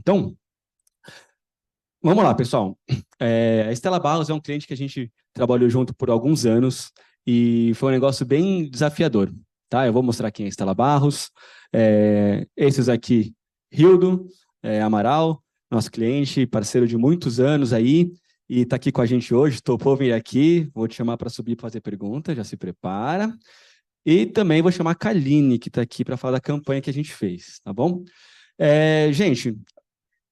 Então, vamos lá, pessoal. A Estela Barros é um cliente que a gente trabalhou junto por alguns anos e foi um negócio bem desafiador, tá? Eu vou mostrar quem é a Estela Barros. Esses aqui, Hildo Amaral, nosso cliente, parceiro de muitos anos aí, e está aqui com a gente hoje, topou vir aqui. Vou te chamar para subir para fazer pergunta, já se prepara. E também vou chamar a Kaline, que está aqui para falar da campanha que a gente fez, tá bom? Gente,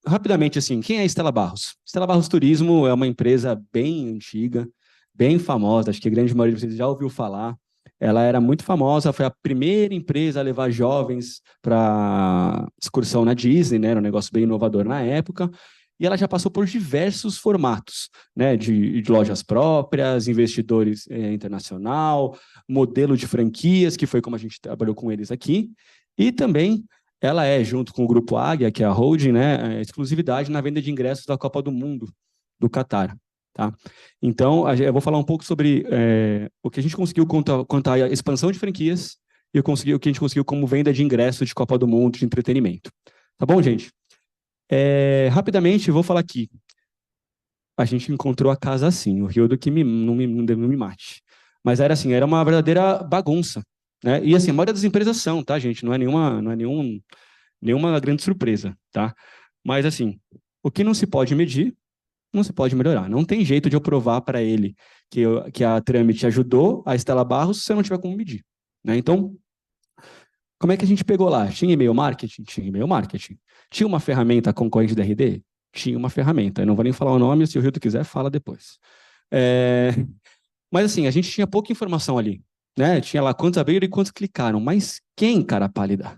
rapidamente, assim, quem é a Estela Barros? Estela Barros Turismo é uma empresa bem antiga, bem famosa, acho que a grande maioria de vocês já ouviu falar. Ela era muito famosa, foi a primeira empresa a levar jovens para excursão na Disney, né? Era um negócio bem inovador na época. E ela já passou por diversos formatos, né? De lojas próprias, investidores internacional, modelo de franquias, que foi como a gente trabalhou com eles aqui, e também ela junto com o Grupo Águia, que é a holding, né, exclusividade na venda de ingressos da Copa do Mundo do Catar. Tá? Então, eu vou falar um pouco sobre o que a gente conseguiu quanto à expansão de franquias e o que a gente conseguiu como venda de ingressos de Copa do Mundo de entretenimento. Tá bom, gente? Rapidamente, eu vou falar aqui. A gente encontrou a casa assim, o Rio do que não me mate. Mas era assim, era uma verdadeira bagunça. Né? E assim, a maioria das empresas são, tá, gente? Não é nenhuma grande surpresa, tá? Mas assim, o que não se pode medir, não se pode melhorar. Não tem jeito de eu provar para ele que a Trâmite ajudou a Estela Barros se eu não tiver como medir. Né? Então, como é que a gente pegou lá? Tinha e-mail marketing? Tinha e-mail marketing. Tinha uma ferramenta concorrente da RD? Tinha uma ferramenta. Eu não vou nem falar o nome, se o Rio quiser, fala depois. Mas assim, a gente tinha pouca informação ali. Né? Tinha lá quantos abriram e quantos clicaram. Mas quem, cara pálida?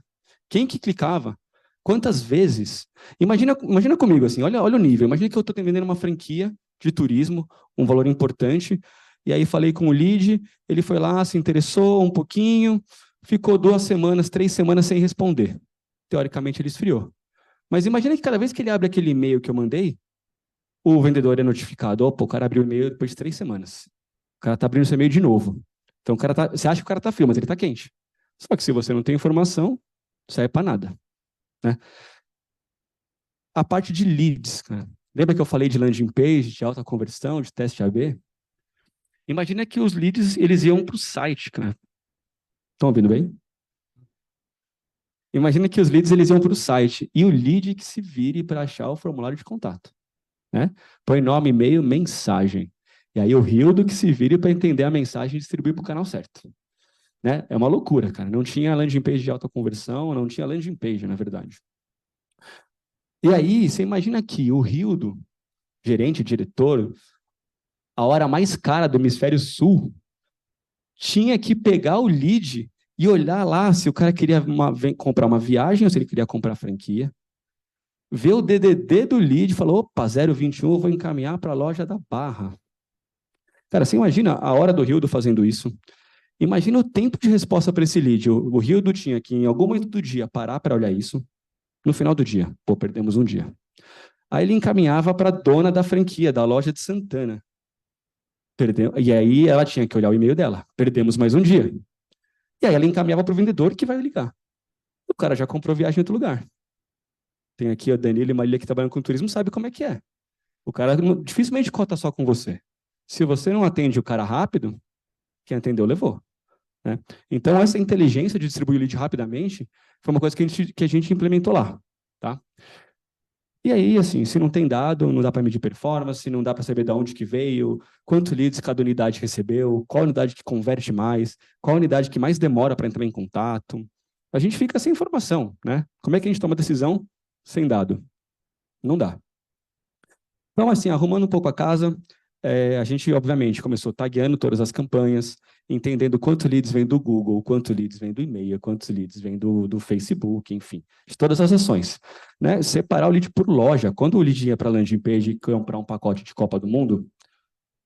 Quem que clicava? Quantas vezes? Imagina comigo assim, olha o nível. Imagina que eu estou vendendo uma franquia de turismo, um valor importante, e aí falei com o lead, ele foi lá, se interessou um pouquinho, ficou 2 semanas, 3 semanas sem responder. Teoricamente ele esfriou. Mas imagina que cada vez que ele abre aquele e-mail que eu mandei, o vendedor é notificado. Opa, o cara abriu o e-mail depois de 3 semanas. O cara está abrindo seu e-mail de novo. Então você acha que o cara está frio, mas ele está quente. Só que se você não tem informação, não serve para nada. Né? A parte de leads, cara. Lembra que eu falei de landing page, de alta conversão, de teste AB? Imagina que os leads eles iam para o site, cara. Estão ouvindo bem? Imagina que os leads eles iam para o site e o lead que se vire para achar o formulário de contato. Né? Põe nome, e-mail, mensagem. E aí o Hildo que se vire para entender a mensagem e distribuir para o canal certo. Né? É uma loucura, cara. Não tinha landing page de alta conversão, não tinha landing page, na verdade. E aí, você imagina que o Hildo, gerente, diretor, a hora mais cara do hemisfério sul, tinha que pegar o lead e olhar lá se o cara queria comprar uma viagem ou se ele queria comprar franquia. Ver o DDD do lead e falou, opa, 021, eu vou encaminhar para a loja da Barra. Cara, você imagina a hora do Hildo fazendo isso? Imagina o tempo de resposta para esse lead. O Hildo tinha que, em algum momento do dia, parar para olhar isso. No final do dia, pô, perdemos um dia. Aí ele encaminhava para a dona da franquia, da loja de Santana. E aí ela tinha que olhar o e-mail dela. Perdemos mais um dia. E aí ela encaminhava para o vendedor que vai ligar. O cara já comprou viagem em outro lugar. Tem aqui a Danilo e Marília que trabalham com turismo, sabe como é que é. O cara dificilmente cota só com você. Se você não atende o cara rápido, quem atendeu levou. Né? Então, essa inteligência de distribuir o lead rapidamente foi uma coisa que a gente implementou lá. Tá? E aí, assim, se não tem dado, não dá para medir performance, não dá para saber de onde que veio, quantos leads cada unidade recebeu, qual unidade que converte mais, qual unidade que mais demora para entrar em contato. A gente fica sem informação, né? Como é que a gente toma decisão sem dado? Não dá. Então, assim, arrumando um pouco a casa, a gente, obviamente, começou tagueando todas as campanhas, entendendo quantos leads vem do Google, quantos leads vem do e-mail, quantos leads vem do Facebook, enfim, de todas as ações. Né? Separar o lead por loja. Quando o lead ia para a landing page comprar um pacote de Copa do Mundo,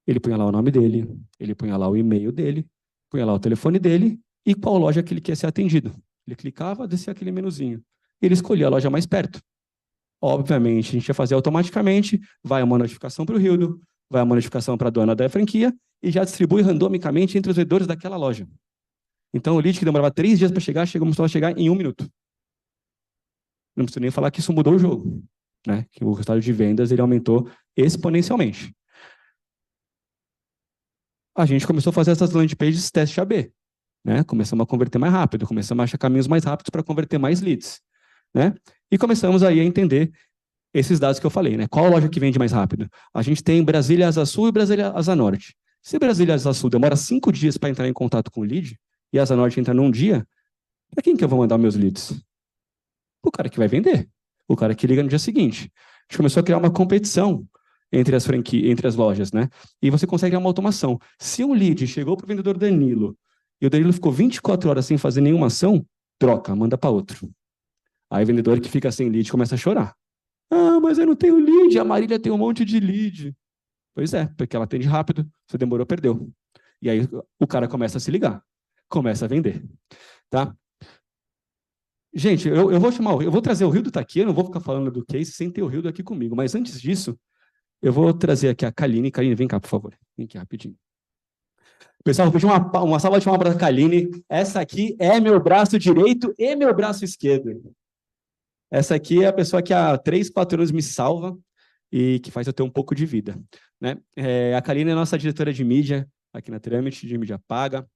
ele punha lá o nome dele, ele punha lá o e-mail dele, punha lá o telefone dele e qual loja que ele quer ser atendido. Ele clicava, descia aquele menuzinho. Ele escolhia a loja mais perto. Obviamente, a gente ia fazer automaticamente, vai uma notificação para o Hildo, vai uma notificação para a dona da franquia e já distribui randomicamente entre os vendedores daquela loja. Então, o lead que demorava 3 dias para chegar, começou a chegar em 1 minuto. Não preciso nem falar que isso mudou o jogo. né? Que o resultado de vendas ele aumentou exponencialmente. A gente começou a fazer essas landing pages teste AB, né? Começamos a converter mais rápido, começamos a achar caminhos mais rápidos para converter mais leads, né? E começamos aí a entender esses dados que eu falei, né? Qual loja que vende mais rápido? A gente tem Brasília Asa Sul e Brasília Asa Norte. Se Brasília Asa Sul demora 5 dias para entrar em contato com o lead e Asa Norte entra num dia, para quem que eu vou mandar meus leads? O cara que vai vender, o cara que liga no dia seguinte. A gente começou a criar uma competição entre as lojas, né? E você consegue criar uma automação. Se um lead chegou para o vendedor Danilo e o Danilo ficou 24 horas sem fazer nenhuma ação, troca, manda para outro. Aí o vendedor que fica sem lead começa a chorar. Ah, mas eu não tenho lead, a Marília tem um monte de lead. Pois é, porque ela atende rápido, você demorou, perdeu. E aí o cara começa a se ligar, começa a vender, tá? Gente, eu vou chamar, eu vou trazer o Rildo tá aqui, eu não vou ficar falando do case sem ter o Rildo aqui comigo, mas antes disso, eu vou trazer aqui a Kaline. Kaline, vem cá, por favor. Vem aqui rapidinho. Pessoal, vou pedir uma salva de palmas para a Kaline. Essa aqui é meu braço direito e meu braço esquerdo. Essa aqui é a pessoa que há 3, 4 anos me salva e que faz eu ter um pouco de vida, né? A Kaline é nossa diretora de mídia aqui na Trâmite, de mídia paga.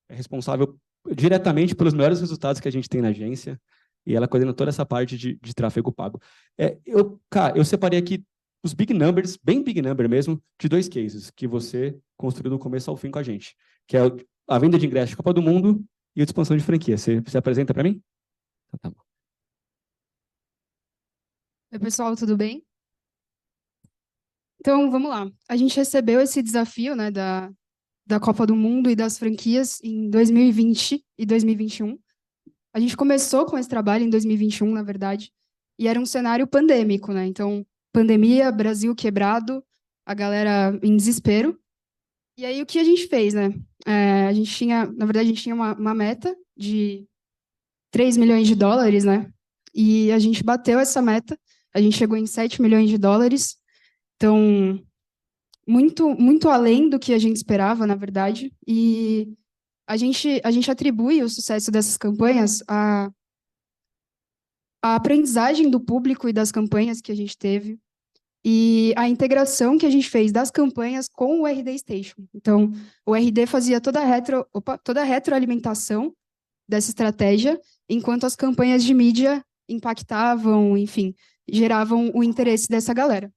É responsável diretamente pelos melhores resultados que a gente tem na agência e ela coordena toda essa parte de tráfego pago. Eu separei aqui os big numbers, bem big number mesmo, de 2 cases que você construiu do começo ao fim com a gente, que é a venda de ingressos de Copa do Mundo e a expansão de franquia. Você apresenta para mim? Tá bom. Oi, pessoal, tudo bem? Então, vamos lá. A gente recebeu esse desafio, né, da Copa do Mundo e das franquias em 2020 e 2021. A gente começou com esse trabalho em 2021, na verdade, e era um cenário pandêmico, né? Então, pandemia, Brasil quebrado, a galera em desespero. E aí, o que a gente fez, né? A gente tinha, na verdade, a gente tinha uma meta de 3 milhões de dólares, né? E a gente bateu essa meta. A gente chegou em 7 milhões de dólares. Então, muito além do que a gente esperava, na verdade. E a gente atribui o sucesso dessas campanhas à aprendizagem do público e das campanhas que a gente teve e a integração que a gente fez das campanhas com o RD Station. Então, o RD fazia toda a retroalimentação dessa estratégia, enquanto as campanhas de mídia impactavam, enfim, geravam o interesse dessa galera.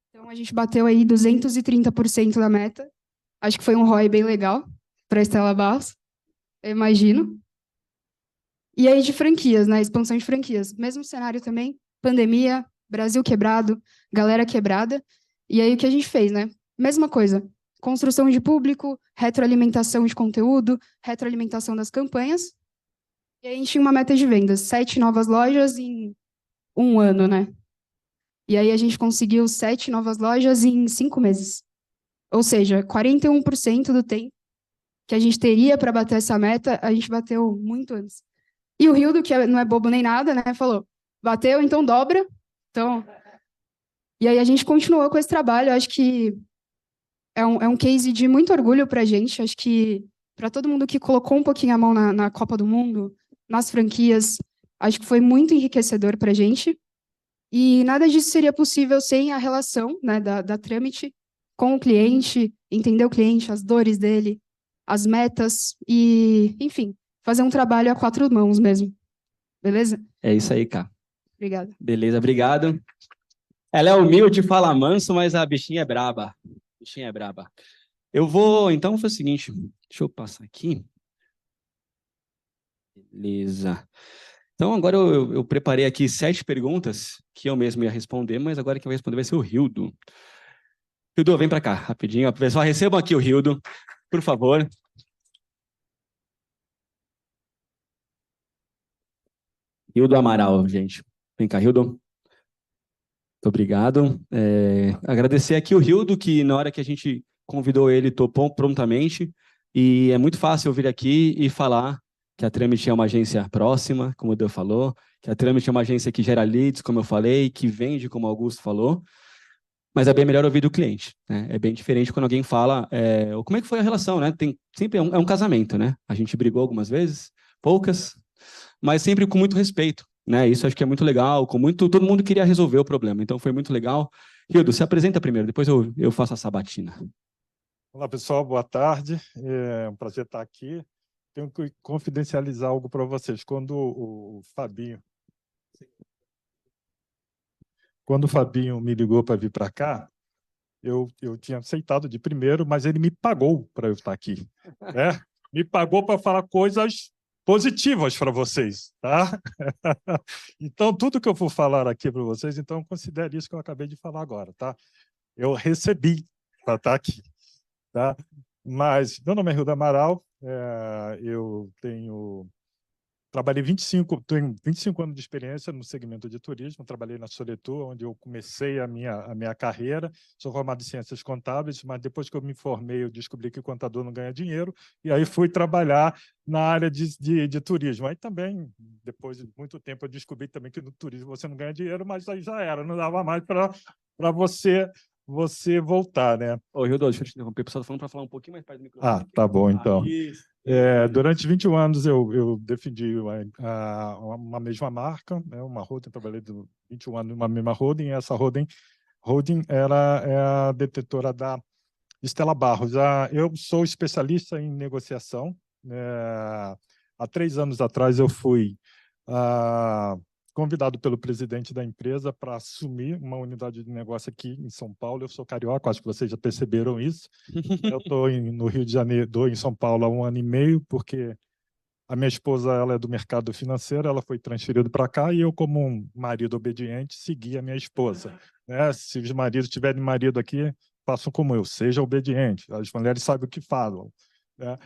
Então, a gente bateu aí 230% da meta. Acho que foi um ROI bem legal para a Stella Barros, eu imagino. E aí de franquias, né? Expansão de franquias. Mesmo cenário também, pandemia, Brasil quebrado, galera quebrada. E aí o que a gente fez, né? Mesma coisa. Construção de público, retroalimentação de conteúdo, retroalimentação das campanhas. E aí a gente tinha uma meta de vendas, 7 novas lojas em 1 ano, né? E aí a gente conseguiu 7 novas lojas em 5 meses. Ou seja, 41% do tempo que a gente teria para bater essa meta, a gente bateu muito antes. E o Rildo, que não é bobo nem nada, né, falou, bateu, então dobra. Então, e aí a gente continuou com esse trabalho. Eu acho que é um case de muito orgulho para a gente. Acho que para todo mundo que colocou um pouquinho a mão na Copa do Mundo, nas franquias, acho que foi muito enriquecedor para a gente. E nada disso seria possível sem a relação, né, da Trâmite com o cliente, entender o cliente, as dores dele, as metas e, enfim, fazer um trabalho a 4 mãos mesmo. Beleza? É isso aí, cara. Obrigada. Beleza, obrigado. Ela é humilde, fala manso, mas a bichinha é braba. A bichinha é braba. Então, foi o seguinte, deixa eu passar aqui. Beleza. Então, agora eu preparei aqui 7 perguntas que eu mesmo ia responder, mas agora quem vai responder vai ser o Rildo. Rildo, vem para cá, rapidinho. Pessoal, recebam aqui o Rildo, por favor. Rildo Amaral, gente. Vem cá, Rildo. Muito obrigado. Agradecer aqui o Rildo, que na hora que a gente convidou ele, topou prontamente. E é muito fácil eu vir aqui e falar que a Trâmite é uma agência próxima, como o Deu falou, que a Trâmite é uma agência que gera leads, como eu falei, que vende, como o Augusto falou, mas é bem melhor ouvir do cliente, né? É bem diferente quando alguém fala como é que foi a relação, né? Sempre é um casamento, né? A gente brigou algumas vezes, poucas, mas sempre com muito respeito, né? Isso acho que é muito legal, todo mundo queria resolver o problema, então foi muito legal. Hildo, se apresenta primeiro, depois eu faço a sabatina. Olá, pessoal, boa tarde. É um prazer estar aqui. Tenho que confidencializar algo para vocês. Quando o Fabinho me ligou para vir para cá, eu tinha aceitado de primeiro, mas ele me pagou para eu estar aqui, né? Me pagou para falar coisas positivas para vocês, tá? Então, tudo que eu vou falar aqui para vocês, então considere isso que eu acabei de falar agora, tá? Eu recebi para estar aqui, tá? Mas, meu nome é Hildo Amaral, eu tenho 25 anos de experiência no segmento de turismo, trabalhei na Soletur, onde eu comecei a minha carreira, sou formado em ciências contábeis, mas depois que eu me formei, eu descobri que o contador não ganha dinheiro, e aí fui trabalhar na área de turismo. Aí também, depois de muito tempo, eu descobri também que no turismo você não ganha dinheiro, mas aí já era, não dava mais para você voltar, né? Ô, Hildo, deixa eu te interromper, o pessoal está falando para falar um pouquinho mais perto do microfone. Ah, tá bom, então. Isso. Durante 21 anos eu defendi uma mesma marca, né, uma holding, trabalhei 21 anos numa mesma holding, e essa holding é a detetora da Stella Barros. Eu sou especialista em negociação. Há 3 anos atrás eu fui convidado pelo presidente da empresa para assumir uma unidade de negócio aqui em São Paulo. Eu sou carioca, acho que vocês já perceberam isso. Eu estou no Rio de Janeiro, estou em São Paulo há 1 ano e meio, porque a minha esposa ela é do mercado financeiro, ela foi transferida para cá e eu, como um marido obediente, segui a minha esposa, né? Se os maridos tiverem marido aqui, façam como eu, seja obediente. As mulheres sabem o que falam, né?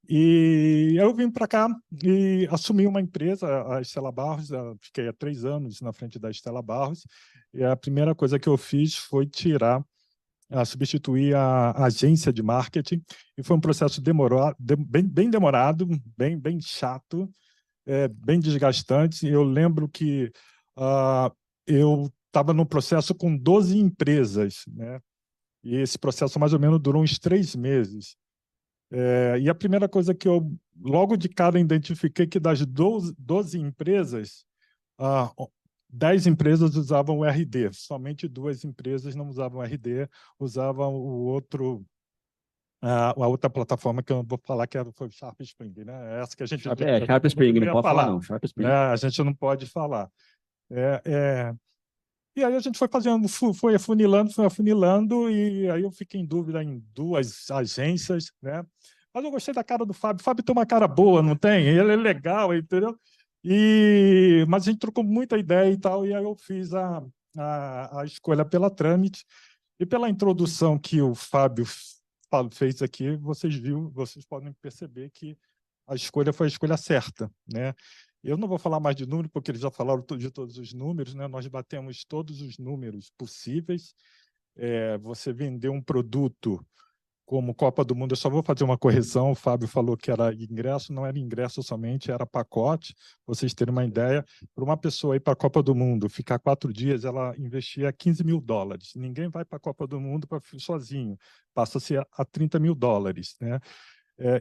E eu vim para cá e assumi uma empresa, a Stella Barros. Fiquei há 3 anos na frente da Stella Barros, e a primeira coisa que eu fiz foi substituir a agência de marketing, e foi um processo bem demorado, bem chato, bem desgastante. Eu lembro que eu estava no processo com 12 empresas, né? E esse processo mais ou menos durou uns 3 meses. E a primeira coisa que eu, logo de cara, identifiquei que das 12 empresas, 10 empresas usavam o RD, somente 2 empresas não usavam o RD, usavam a outra plataforma que eu não vou falar, foi o Sharp Spring, né? Essa que a gente Sharp Spring, não pode falar não, Sharp Spring. A gente não pode falar. E aí a gente foi fazendo, foi afunilando, e aí eu fiquei em dúvida em 2 agências, né? Mas eu gostei da cara do Fábio. O Fábio tem uma cara boa, não tem? Ele é legal, entendeu? Mas a gente trocou muita ideia e tal, e aí eu fiz a escolha pela Trâmite. E pela introdução que o Fábio fez aqui, vocês podem perceber que a escolha foi a escolha certa, né? Eu não vou falar mais de número, porque eles já falaram de todos os números, né? Nós batemos todos os números possíveis. Você vender um produto como Copa do Mundo, eu só vou fazer uma correção. O Fábio falou que era ingresso, não era ingresso somente, era pacote. Vocês terem uma ideia, para uma pessoa ir para a Copa do Mundo, ficar 4 dias, ela investia $15 mil. Ninguém vai para a Copa do Mundo sozinho, passa-se a $30 mil, né?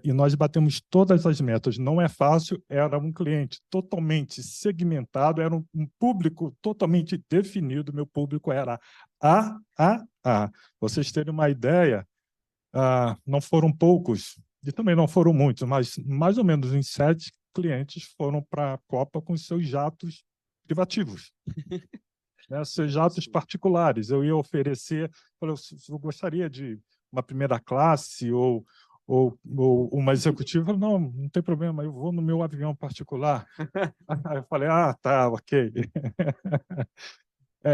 E nós batemos todas as metas. Não é fácil, era um cliente totalmente segmentado, era um público totalmente definido. Meu público era A. Vocês terem uma ideia, não foram poucos, e também não foram muitos, mas mais ou menos uns 7 clientes foram para a Copa com seus jatos privativos. Né, seus jatos particulares. Eu ia oferecer, eu gostaria de uma primeira classe ou uma executiva. Não tem problema, eu vou no meu avião particular. Aí eu falei, tá, ok.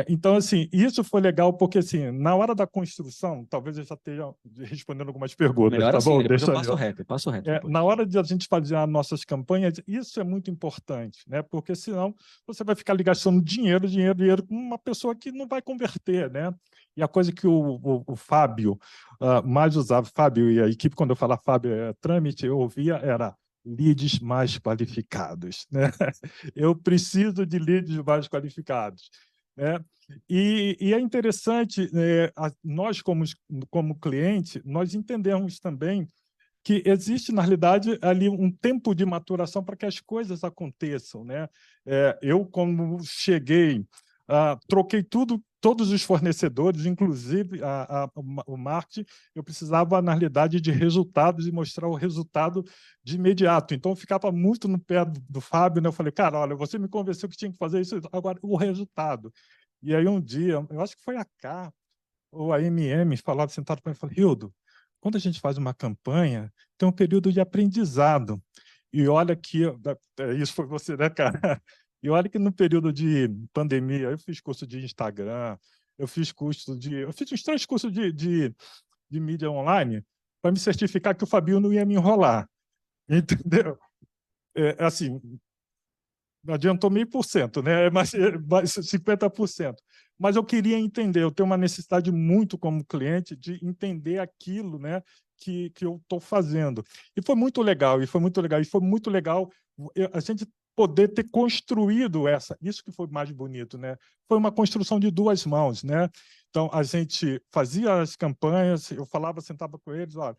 Então, assim, isso foi legal, porque, assim, na hora da construção, talvez eu já esteja respondendo algumas perguntas, melhor tá assim, bom? depois eu passo reto. Na hora de a gente fazer as nossas campanhas, isso é muito importante, né? Porque senão você vai ficar ali gastando dinheiro com uma pessoa que não vai converter, né? E a coisa que o Fábio mais usava, Fábio e a equipe, quando eu falar Fábio Trâmite, eu ouvia era leads mais qualificados, né? Eu preciso de leads mais qualificados, né? E é interessante, nós como cliente, nós entendemos também que existe, na realidade, ali um tempo de maturação para que as coisas aconteçam, né? Eu, como cheguei, troquei todos os fornecedores, inclusive o marketing, eu precisava, na realidade, de resultados e mostrar o resultado de imediato. Então, eu ficava muito no pé do Fábio, né? Eu falei, cara, olha, você me convenceu que tinha que fazer isso, agora o resultado. E aí, um dia, eu acho que foi a K ou a MM, falava sentado para mim e falou, Hildo, quando a gente faz uma campanha, tem um período de aprendizado. E olha que... Isso foi você, né, cara? E olha que no período de pandemia, eu fiz curso de Instagram, eu fiz uns 3 cursos de mídia online para me certificar que o Fabio não ia me enrolar. Entendeu? Assim, não adiantou 1000%, né? Mais 50%. Mas eu queria entender, eu tenho uma necessidade muito como cliente de entender aquilo, né, que eu estou fazendo. E foi muito legal, a gente poder ter construído isso que foi mais bonito, né? Foi uma construção de 2 mãos, né? Então, a gente fazia as campanhas, eu falava, sentava com eles, olha,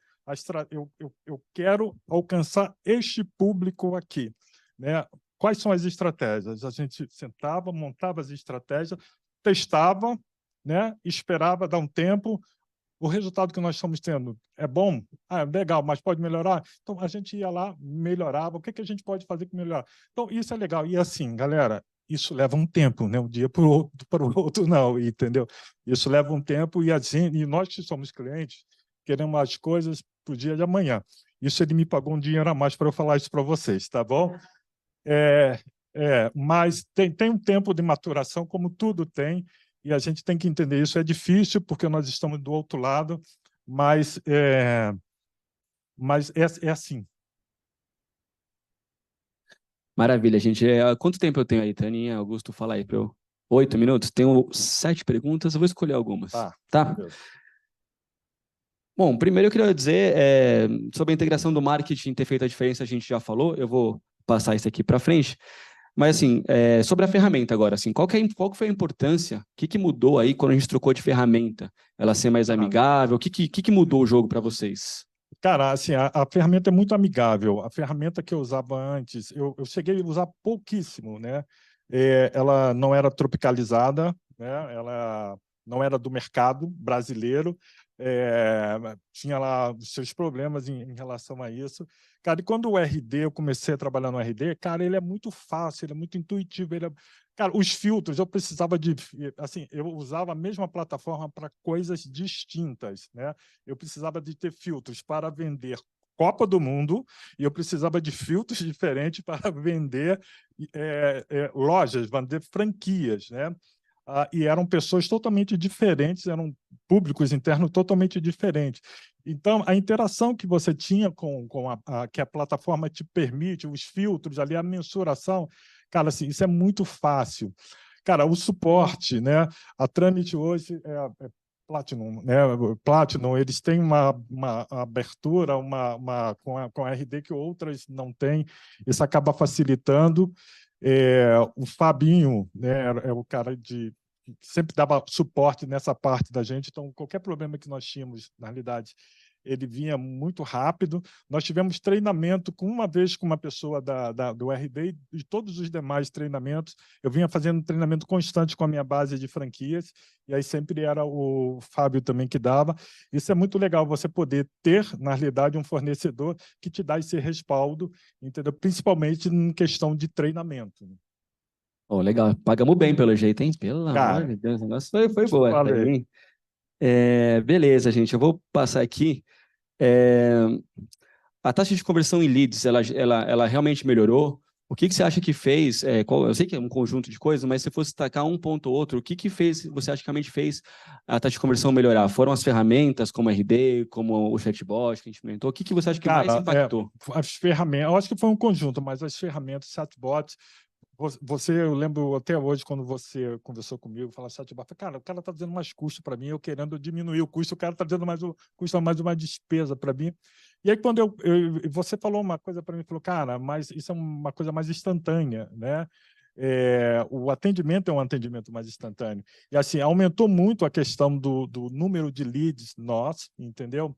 eu quero alcançar este público aqui, né? Quais são as estratégias? A gente sentava, montava as estratégias, testava, né? Esperava dar um tempo. O resultado que nós estamos tendo é bom? Legal, mas pode melhorar? Então, a gente ia lá, melhorava. O que a gente pode fazer para melhorar? Então, isso é legal. E assim, galera, isso leva um tempo, né? Um dia para o outro, não, entendeu? Isso leva um tempo e nós que somos clientes queremos as coisas para o dia de amanhã. Isso ele me pagou um dinheiro a mais para eu falar isso para vocês, tá bom? Mas tem um tempo de maturação, como tudo tem, e a gente tem que entender isso. É difícil, porque nós estamos do outro lado, mas é assim. Maravilha, gente. Quanto tempo eu tenho aí, Taninha? Augusto, fala aí para eu. 8 minutos? Tenho 7 perguntas, eu vou escolher algumas. Tá? Bom, primeiro eu queria dizer sobre a integração do marketing ter feito a diferença, a gente já falou, eu vou passar isso aqui para frente. Mas, assim, sobre a ferramenta agora, assim, qual que foi a importância? O que mudou aí quando a gente trocou de ferramenta? Ela ser mais amigável? O que mudou o jogo para vocês? Cara, assim, a ferramenta é muito amigável. A ferramenta que eu usava antes, eu cheguei a usar pouquíssimo, né? Ela não era tropicalizada, né? Ela não era do mercado brasileiro, tinha lá os seus problemas em relação a isso. Cara, e quando eu comecei a trabalhar no RD, cara, ele é muito fácil, ele é muito intuitivo, Cara, os filtros, eu precisava assim, eu usava a mesma plataforma para coisas distintas, né? Eu precisava de ter filtros para vender Copa do Mundo e eu precisava de filtros diferentes para vender lojas, vender franquias, né? E eram pessoas totalmente diferentes, eram públicos internos totalmente diferentes. Então, a interação que você tinha que a plataforma te permite, os filtros ali, a mensuração, cara, assim, isso é muito fácil. Cara, o suporte, né? A Tramit hoje é Platinum, né? Platinum, eles têm uma abertura com a RD que outras não têm. Isso acaba facilitando. O Fabinho, né, é o cara que sempre dava suporte nessa parte da gente, então qualquer problema que nós tínhamos, na realidade, ele vinha muito rápido. Nós tivemos treinamento uma vez com uma pessoa do RD e todos os demais treinamentos. Eu vinha fazendo treinamento constante com a minha base de franquias, e aí sempre era o Fábio também que dava. Isso é muito legal, você poder ter, na realidade, um fornecedor que te dá esse respaldo, entendeu? Principalmente em questão de treinamento. Oh, legal, pagamos bem pelo jeito, hein? Pelo amor Cara, de Deus, o negócio foi boa essa aí, falei. hein? Beleza, gente, eu vou passar aqui. A taxa de conversão em leads, ela realmente melhorou? O que você acha que fez? Eu sei que é um conjunto de coisas, mas se fosse destacar um ponto ou outro, o que fez, você acha que realmente fez a taxa de conversão melhorar? Foram as ferramentas, como a RD, como o chatbot que a gente implementou? O que você acha que mais impactou? As ferramentas, eu acho que foi um conjunto, mas as ferramentas, chatbot, eu lembro até hoje, quando você conversou comigo, falou chatbot, cara, o cara está dando mais custo para mim, eu querendo diminuir o custo, o cara está dando custo mais uma despesa para mim. E aí, quando você falou uma coisa para mim, falou, cara, mas isso é uma coisa mais instantânea, né? O atendimento é um atendimento mais instantâneo. E assim, aumentou muito a questão do número de leads entendeu?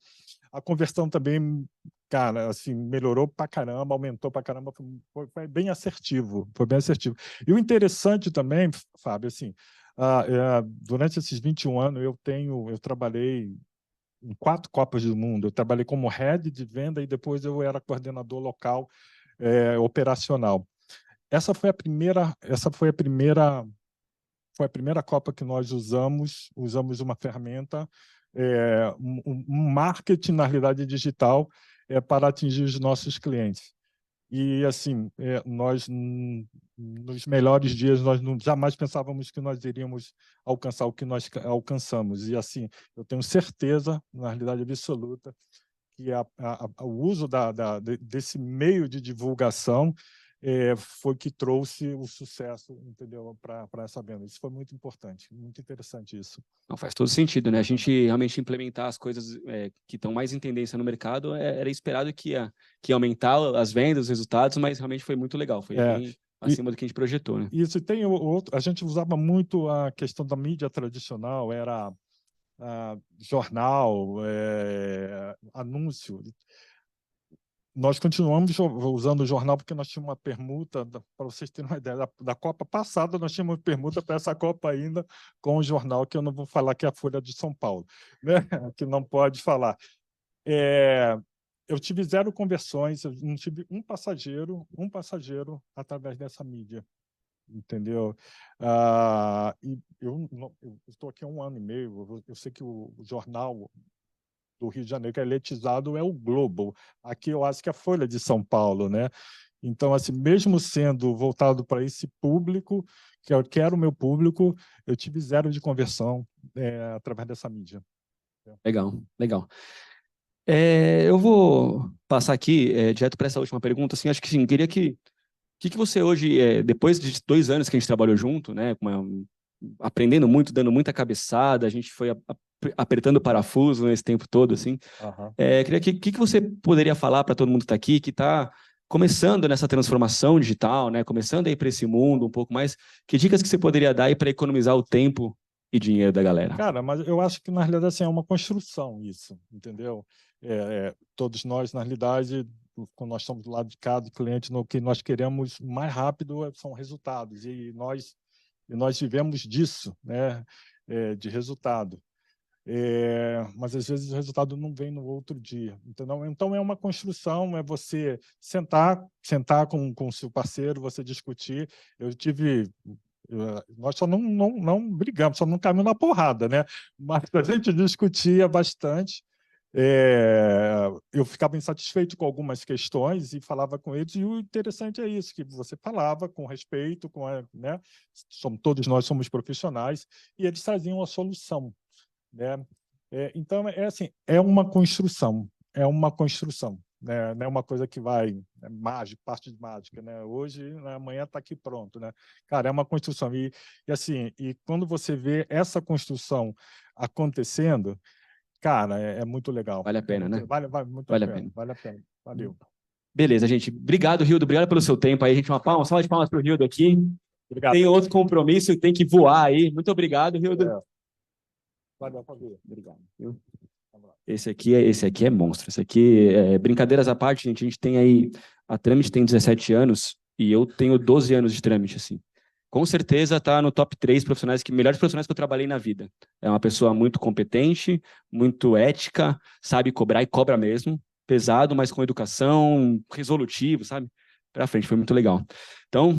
A conversão também, cara, assim, melhorou pra caramba, aumentou pra caramba, foi bem assertivo, foi bem assertivo. E o interessante também, Fábio, assim, durante esses 21 anos eu trabalhei em 4 Copas do Mundo. Eu trabalhei como head de venda e depois eu era coordenador local operacional. Essa foi a primeira Copa que nós usamos uma ferramenta, um marketing, na realidade, digital, para atingir os nossos clientes. E, assim, nós, nos melhores dias, nós jamais pensávamos que nós iríamos alcançar o que nós alcançamos. E, assim, eu tenho certeza, na realidade absoluta, que o uso desse meio de divulgação foi que trouxe o sucesso, entendeu, para essa venda. Isso foi muito importante, muito interessante isso. Não, faz todo sentido, né? A gente realmente implementar as coisas que estão mais em tendência no mercado, era esperado que ia aumentar as vendas, os resultados, mas realmente foi muito legal, foi bem acima do que a gente projetou, né? Isso, e tem outro, a gente usava muito a questão da mídia tradicional, era jornal, anúncio. Nós continuamos usando o jornal porque nós tínhamos uma permuta, para vocês terem uma ideia, da Copa passada, nós tínhamos uma permuta para essa Copa ainda com o jornal, que eu não vou falar que é a Folha de São Paulo, né? Que não pode falar. Eu tive 0 conversões, eu não tive um passageiro através dessa mídia, entendeu? E eu estou aqui há 1 ano e meio, eu sei que o jornal do Rio de Janeiro, que é letizado, é o Globo. Aqui eu acho que é a Folha de São Paulo, né? Então, assim, mesmo sendo voltado para esse público, que era o meu público, eu tive 0 de conversão através dessa mídia. Legal, legal. Eu vou passar aqui direto para essa última pergunta. Assim, acho que sim, queria que você hoje, depois de 2 anos que a gente trabalhou junto, né, aprendendo muito, dando muita cabeçada, a gente foi apertando o parafuso nesse tempo todo, assim. Queria que você poderia falar para todo mundo que está aqui, que está começando nessa transformação digital, né, começando a ir para esse mundo um pouco mais, que dicas que você poderia dar aí para economizar o tempo e dinheiro da galera? Cara, mas eu acho que, na realidade, assim, é uma construção isso, entendeu? Todos nós, na realidade, quando nós estamos do lado de cada cliente, no que nós queremos mais rápido são resultados, e nós vivemos disso, né? De resultado. Mas às vezes o resultado não vem no outro dia, entendeu? Então é uma construção, é você sentar com o seu parceiro, você discutir. Nós só não brigamos, só não caímos na porrada, né? Mas a gente discutia bastante. Eu ficava insatisfeito com algumas questões e falava com eles, e o interessante é isso, que você falava com respeito, né? Todos nós somos profissionais, e eles traziam a solução, né? Então, assim, é uma construção, né? Não é uma coisa que vai, parte de mágica, né? Hoje, né, amanhã está aqui pronto, né? Cara, é uma construção, e assim, e quando você vê essa construção acontecendo, cara, é muito legal. Vale a pena, né? Vale muito Vale a pena. Vale a pena. Valeu. Beleza, gente. Obrigado, Rildo. Obrigado pelo seu tempo aí, gente. Uma salva de palmas para o Rildo aqui. Obrigado. Tem outro compromisso, tem que voar aí. Muito obrigado, Rildo. Valeu, Fabio. Obrigado. Esse aqui é monstro. Esse aqui, brincadeiras à parte, gente, a gente tem aí, a Trâmite tem 17 anos e eu tenho 12 anos de Trâmite, assim. Com certeza está no top 3 melhores profissionais que eu trabalhei na vida. É uma pessoa muito competente, muito ética, sabe cobrar e cobra mesmo. Pesado, mas com educação, resolutivo, sabe? Pra frente, foi muito legal. Então,